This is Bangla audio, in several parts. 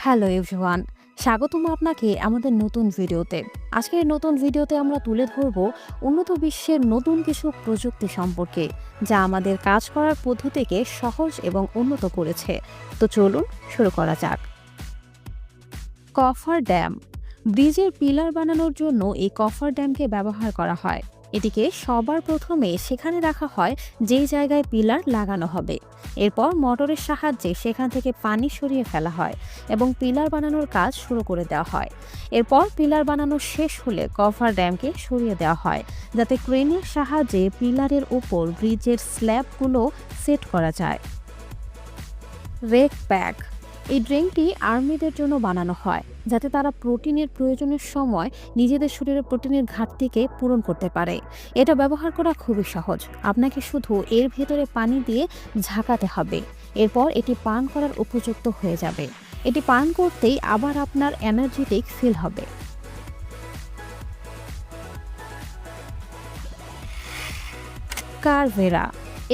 হ্যালো এভরিওয়ান, স্বাগতম আপনাকে আমাদের নতুন ভিডিওতে। আজকের নতুন ভিডিওতে আমরা তুলে ধরব উন্নত বিশ্বের নতুন কিছু প্রযুক্তি সম্পর্কে, যা আমাদের কাজ করার পদ্ধতিকে সহজ এবং উন্নত করেছে। তো চলুন শুরু করা যাক। কফার ড্যাম। ব্রিজের পিলার বানানোর জন্য এই কফার ড্যামকে ব্যবহার করা হয়। এটিকে সবার প্রথমে সেখানে রাখা হয় যেই জায়গায় পিলার লাগানো হবে। এরপর মোটরের সাহায্যে সেখান থেকে পানি সরিয়ে ফেলা হয় এবং পিলার বানানোর কাজ শুরু করে দেওয়া হয়। এরপর পিলার বানানো শেষ হলে কভার ড্যামকে সরিয়ে দেওয়া হয়, যাতে ক্রেনের সাহায্যে পিলারের উপর ব্রিজের স্ল্যাবগুলো সেট করা যায়। Rake pack. এই ড্রিঙ্কটি আর্মিদের জন্য বানানো হয়, যাতে তারা প্রোটিনের প্রয়োজনের সময় নিজেদের শরীরে প্রোটিনের ঘাটতিকে পূরণ করতে পারে। এটা ব্যবহার করা খুবই সহজ। আপনাকে শুধু এর ভেতরে পানি দিয়ে ঝাঁকাতে হবে। এরপর এটি পান করার উপযুক্ত হয়ে যাবে। এটি পান করতেই আবার আপনার এনার্জেটিক ফিল হবে। কারভেরা।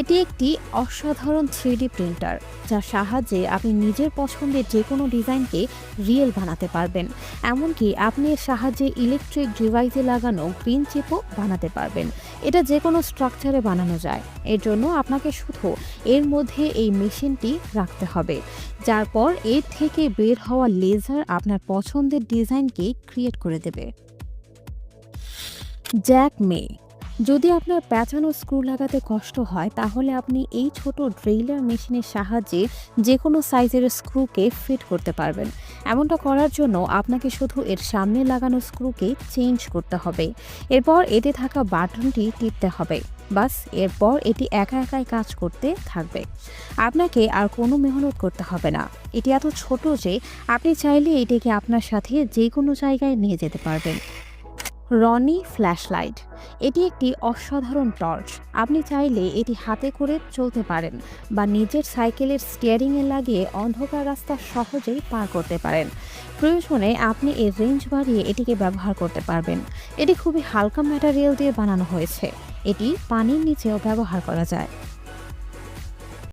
এটি একটি অসাধারণ 3D প্রিন্টার, যার সাহায্যে আপনি নিজের পছন্দের যে কোনো ডিজাইনকে রিয়েল বানাতে পারবেন। এমনকি আপনি এর সাহায্যে ইলেকট্রিক ডিভাইসে লাগানো গ্রিন চিপও বানাতে পারবেন। এটা যে কোনো স্ট্রাকচারে বানানো যায়। এর জন্য আপনাকে শুধু এর মধ্যে এই মেশিনটি রাখতে হবে, যার পর এর থেকে বের হওয়া লেজার আপনার পছন্দের ডিজাইনকে ক্রিয়েট করে দেবে। জ্যাক মে। যদি আপনার প্যাঁচানো স্ক্রু লাগাতে কষ্ট হয়, তাহলে আপনি এই ছোট ড্রিলার মেশিনের সাহায্যে যে কোনো সাইজের স্ক্রুকে ফিট করতে পারবেন। এমনটা করার জন্য আপনাকে শুধু এর সামনে লাগানো স্ক্রুকে চেঞ্জ করতে হবে। এরপর এতে থাকা বাটনটি টিপতে হবে। বাস, এরপর এটি একা একাই কাজ করতে থাকবে। আপনাকে আর কোনো মেহনত করতে হবে না। এটি এত ছোট যে আপনি চাইলে এটিকে আপনার সাথে যে কোনো জায়গায় নিয়ে যেতে পারবেন। রনি ফ্ল্যাশলাইট। এটি একটি অসাধারণ টর্চ। আপনি চাইলে এটি হাতে করে চলতে পারেন বা নিজের সাইকেলের স্টিয়ারিংয়ে লাগিয়ে অন্ধকার রাস্তা সহজেই পার করতে পারেন। প্রয়োজনে আপনি এর রেঞ্জ বাড়িয়ে এটিকে ব্যবহার করতে পারবেন। এটি খুবই হালকা ম্যাটেরিয়াল দিয়ে বানানো হয়েছে। এটি পানির নিচেও ব্যবহার করা যায়।